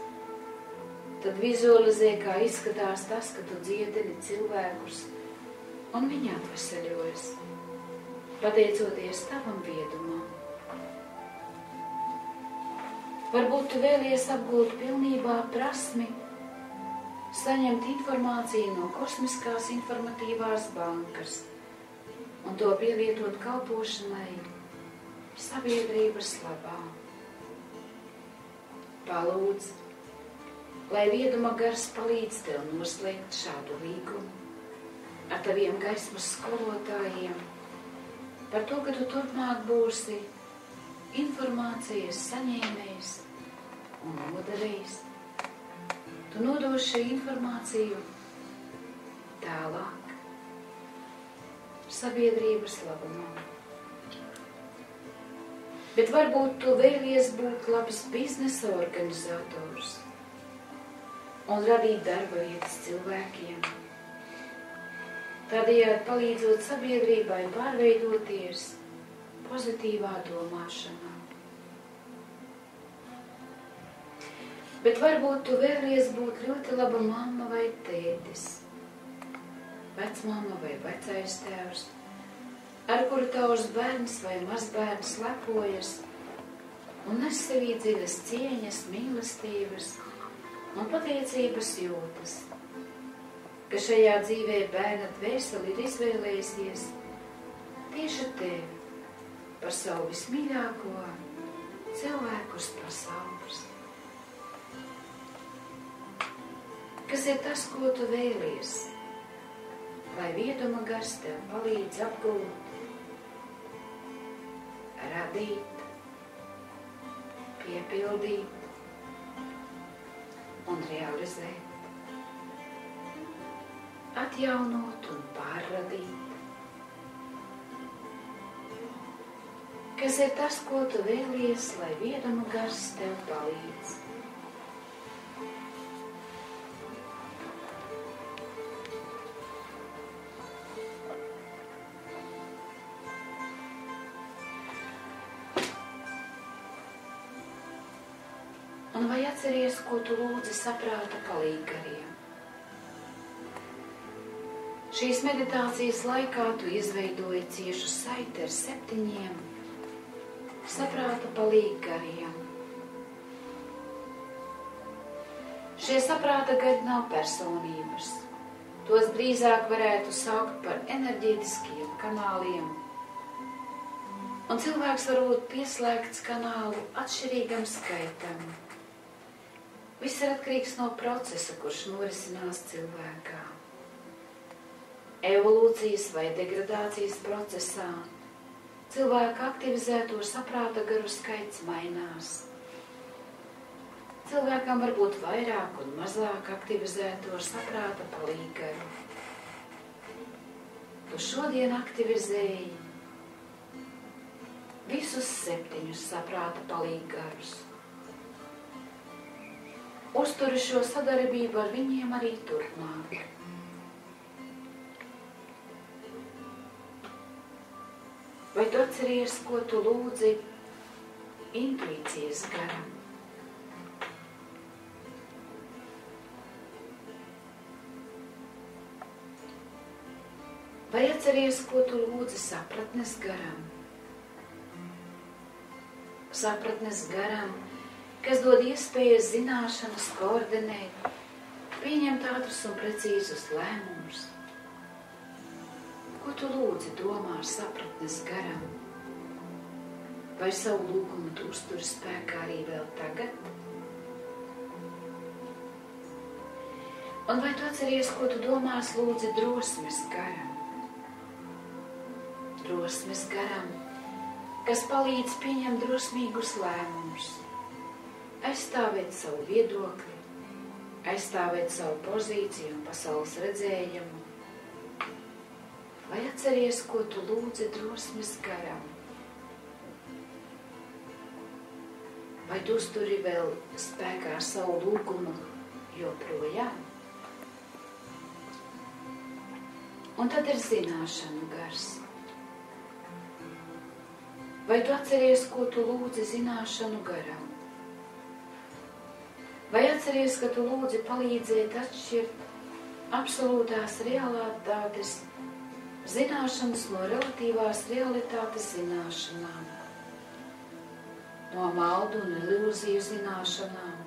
Tad vizualizē, kā izskatās tas, ka tu dziedini cilvēkus un viņi atveseļojas, pateicoties tavam viedumam. Varbūt tu vēlies apgūt pilnībā prasmi saņemt informāciju no kosmiskās informatīvās bankas un to pielietot kalpošanai sabiedrības labā. Palūdz, lai vieduma gars palīdz tev noslēgt šādu līgumu ar taviem gaismas skolotājiem par to, ka tu turpmāk būsi informācijas saņēmējs un nodevējs. Tu nodosi šī informāciju tālāk sabiedrības labumam. Bet varbūt tu vēlies būt labs biznesa organizators un radīt darba vietas cilvēkiem, tādējādi palīdzot sabiedrībai pārveidoties pozitīvā domāšanā. Bet varbūt tu vēlies būt ļoti laba mamma vai tētis, vecmamma vai vecais tēvs, ar kuru tavs bērns vai mazbērns lepojas un nes sevī dziļas cieņas, mīlestības un pateicības jūtas, ka šajā dzīvē bērna dvēseli ir izvēlējusies tieši tevi par savu vismīļāko cilvēku uz pasaules. Kas ir tas, ko tu vēlies, lai vieduma gars tev palīdz apgūt, radīt, piepildīt un realizēt, atjaunot un pārradīt. Kas ir tas, ko tu vēlies, lai vieduma gars tev palīdz? Un vai atceries, ko tu lūdzi saprāta palīggariem? Šīs meditācijas laikā tu izveidoji ciešu saiti ar 7 saprāta palīggariem. Šie saprāta gari nav personības. Tos drīzāk varētu saukt par enerģētiskiem kanāliem. Un cilvēks var būt pieslēgts kanālu atšķirīgam skaitam. Viss ir atkarīgs no procesa, kurš norisinās cilvēkā. Evolūcijas vai degradācijas procesā cilvēka aktivizēto saprāta garu skaits mainās. Cilvēkam var būt vairāk un mazāk aktivizēto saprāta palīggaru. Tu šodien aktivizēji visus 7 saprāta palīggarus. Uzturi šo sadarbību ar viņiem arī turpmāk. Vai tu atceries, ko tu lūdzi intuīcijas garam? Vai atceries, ko tu lūdzi sapratnes garam? Sapratnes garam, kas dod iespējas zināšanas koordinēt, pieņemt ātrus un precīzus lēmumus. Ko tu lūdzi domā ar sapratnes garam? Vai savu lūgumu tu uzturi spēkā arī vēl tagad? Un vai tu atceries, ko tu domās lūdzi drosmes garam? Drosmes garam, kas palīdz pieņemt drosmīgus lēmumus, aizstāvēt savu viedokli, aizstāvēt savu pozīciju un pasaules redzējumu. Vai atceries, ko tu lūdzi drosmes garam? Vai tu uzturi vēl spēkā savu lūgumu joprojām? Un tad ir zināšanu gars. Vai tu atceries, ko tu lūdzi zināšanu garam? Vai atceries, ka tu lūdzi palīdzēt atšķirt absolūtās realitātes zināšanas no relatīvās realitātes zināšanām, no maldu un ilūziju zināšanām?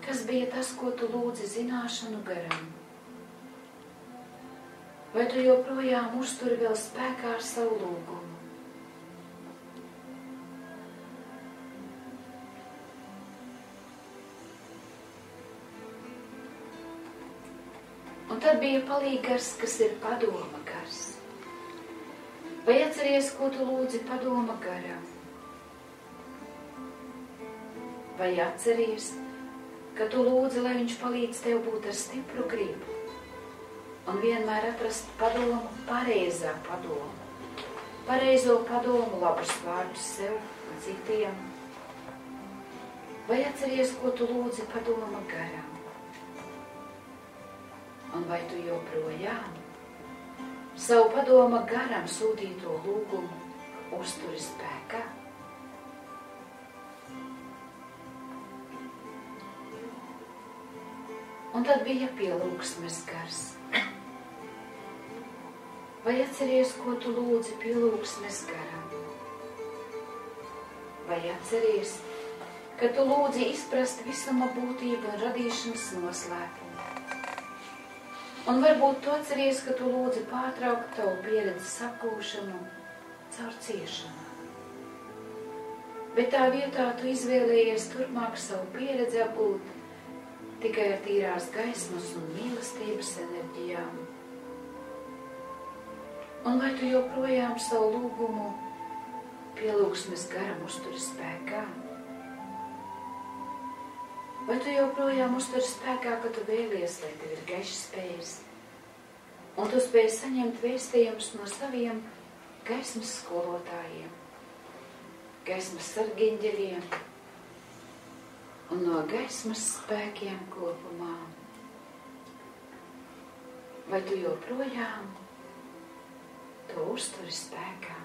Kas bija tas, ko tu lūdzi zināšanu garam? Vai tu joprojām uzturi vēl spēkā ar savu lūgumu? tad bija palīgars, kas ir padoma gars. Vai atceries, ko tu lūdzi padoma garam? Vai atceries, ka tu lūdzi, lai viņš palīdz tev būt ar stipru gribu un vienmēr atrast padomu, pareizā padomu, pareizo padomu, labus vārdus sev un citiem? Vai atceries, ko tu lūdzi padoma garam? Un vai tu joprojām savu padoma garam sūtīto lūgumu uzturi spēkā? Un tad bija pielūgsmes gars. Vai atceries, ko tu lūdzi pielūgsmes garam? Vai atceries, ka tu lūdzi izprast visuma būtību un radīšanas noslēpumu? Un varbūt tu atceries, ka tu lūdzi pārtraukt tavu pieredzi sakūšanu caur ciešanu. Bet tā vietā tu izvēlējies turpmāk savu pieredzi apgūt tikai ar tīrās gaismas un mīlestības enerģijām. Un vai tu joprojām savu lūgumu pielūgsmes garam uzturi spēkā? Vai tu joprojām uzturi spēkā, ka tu vēlies, lai tev ir gaišs spējas, un tu spēj saņemt vēstījumus no saviem gaismas skolotājiem, gaismas sargiņģeļiem un no gaismas spēkiem kopumā? Vai tu joprojām to uzturi spēkā?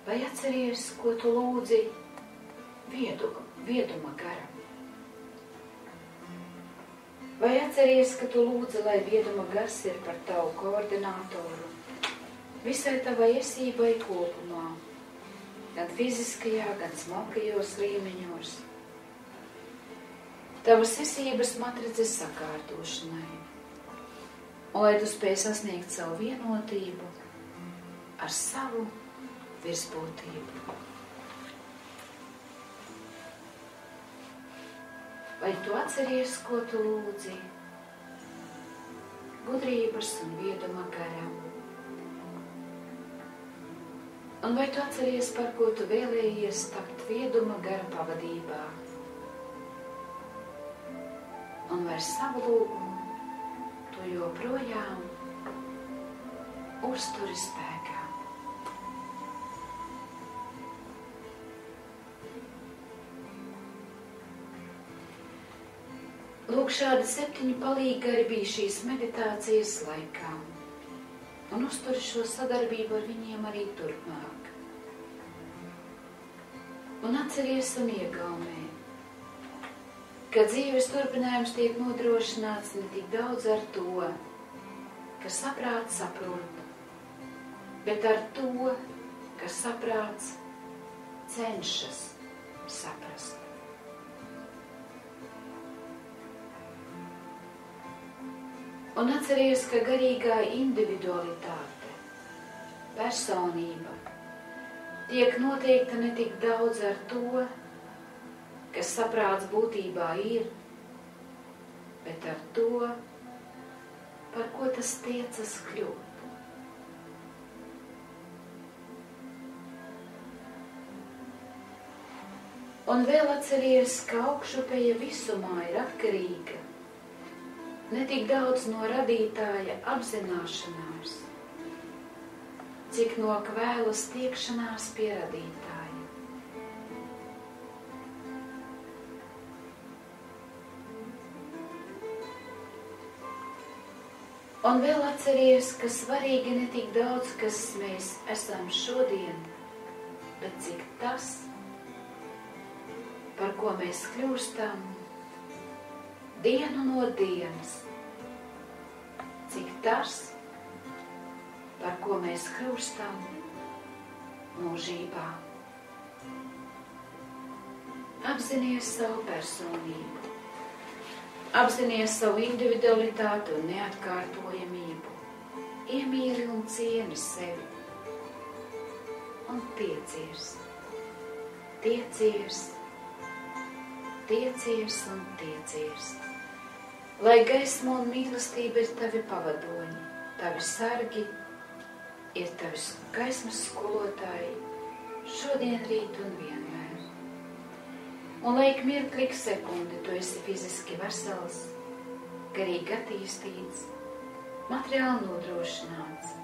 Vai atceries, ko tu lūdzi vieduma garam? Vai atceries, ka tu lūdzi, lai vieduma gars ir par tavu koordinātoru visai tavai esībai kopumā, gan fiziskajā, gan smalkajos līmeņos, tavas esības matrices sakārtošanai, un lai tu spēj sasniegt savu vienotību ar savu virsbūtību? Vai tu atceries, ko tu lūdzi gudrības un vieduma garam? Un vai tu atceries, par ko tu vēlējies tapt vieduma gara pavadībā? Un vai savu lūgumu tu joprojām uzturi spēkā? Lūk, šādi 7 palīgari bija šīs meditācijas laikā, un uzturi šo sadarbību ar viņiem arī turpmāk. Un atceries un iegaumē, ka dzīves turpinājums tiek nodrošināts ne tik daudz ar to, ka saprāts saprot, bet ar to, ka saprāts cenšas saprast. Un atceries, ka garīgā individualitāte, personība, tiek noteikta ne tik daudz ar to, kas saprāts būtībā ir, bet ar to, par ko tas tiecas kļūt. Un vēl atceries, ka augšupeja visumā ir atkarīga ne tik daudz no radītāja apzināšanās, cik no kvēlas tiekšanās pie radītāja. Un vēl atceries, ka svarīgi ne tik daudz, kas mēs esam šodien, bet cik tas, par ko mēs kļūstam dienu no dienas, cik tas, par ko mēs kļūstam mūžībā. Apzinies savu personību, apzinies savu individualitāti un neatkārtojamību, iemīli un cieni sevi. un tiecies. Tiecies, tiecies un tiecies. Lai gaisma un mīlestība ir tavi pavadoņi, tavi sargi, ir tavi gaismas skolotāji, šodien, rīt un vienmēr. Un lai ik mirkli, ik sekundi tu esi fiziski vesels, garīgi attīstīts, materiāli nodrošināts,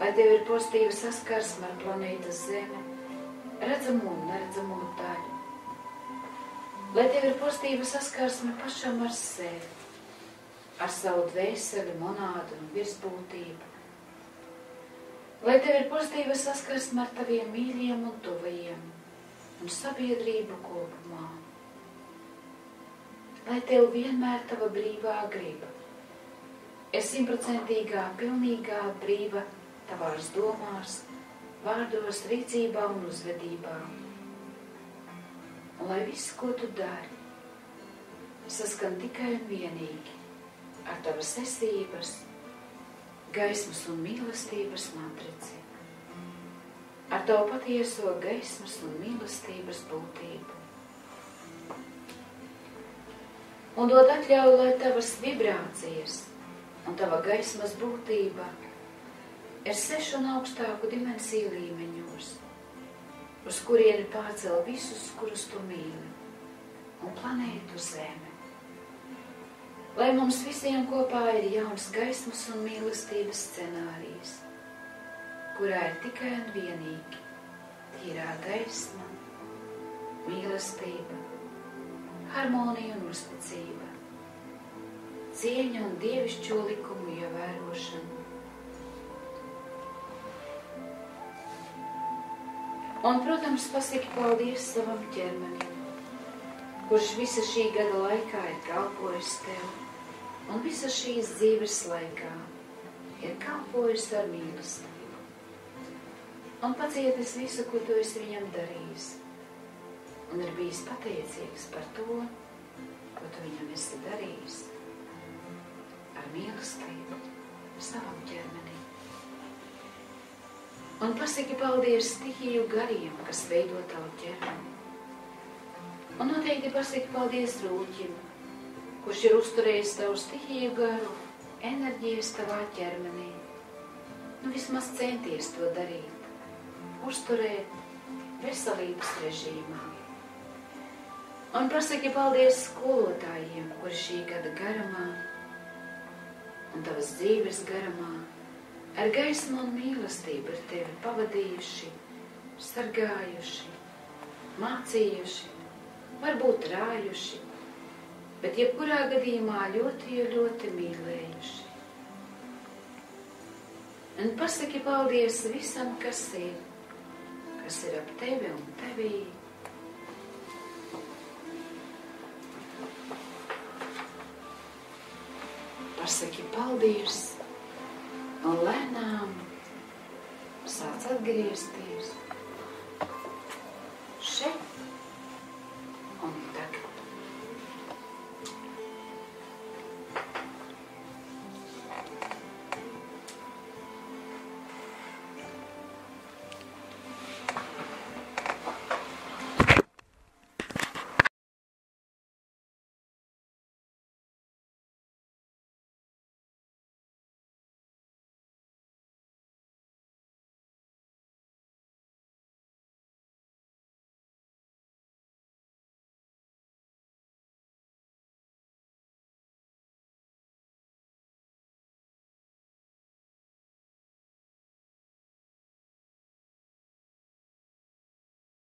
lai tev ir pozitīva saskarsme ar planētas Zeme, redzamo un neredzamo daļu, lai tev ir pozitīva saskarsme pašam ar sevi, ar savu dvēseli, monādu un virsbūtību, lai tev ir pozitīva saskarsme ar taviem mīļiem un tuvajiem un sabiedrību kopumā, lai tev vienmēr tava brīvā griba ir 100%, pilnīgā brīva tavās domās, vārdos, rīcībā un uzvedībā. Un lai viss, ko tu dari, saskan tikai un vienīgi ar tavas esības, gaismas un mīlestības matrici, ar tavu patieso gaismas un mīlestības būtību. Un dod atļauju, lai tavas vibrācijas un tava gaismas būtība ir 6 un augstāku dimensiju līmeņos, uz kurieni pārcel visus, kurus tu mīli, un planētu Zeme. Lai mums visiem kopā ir jauns gaismas un mīlestības scenārijs, kurā ir tikai un vienīgi tīrā gaisma, mīlestība, harmonija un uzticība, cieņa un dievišķo likumu ievērošana. Un, protams, pasaki paldies savam ķermenim, kurš visa šī gada laikā ir kalpojis tev, un visa šīs dzīves laikā ir kalpojis ar mīlestību. Un pacietis visu, ko tu esi viņam darījis, un ir bijis pateicīgs par to, ko tu viņam esi darījis ar mīlestību savam ķermenim. Un pasaki paldies stihiju gariem, kas veido tavu ķermeni. Un noteikti pasaki paldies rūķim, kurš ir uzturējis tavu stihiju garu, enerģijas tavā ķermenī. Nu, vismaz centies to darīt, uzturēt veselības režīmā. Un pasaki paldies skolotājiem, kuri šī gada garumā un tavas dzīves garumā ar gaismu un mīlestību ir tevi pavadījuši, sargājuši, mācījuši, varbūt rājuši, bet jebkurā gadījumā ļoti mīlējuši. Un pasaki paldies visam, kas ir ap tevi un tevī. Pasaki paldies un lēnām sāc atgriezties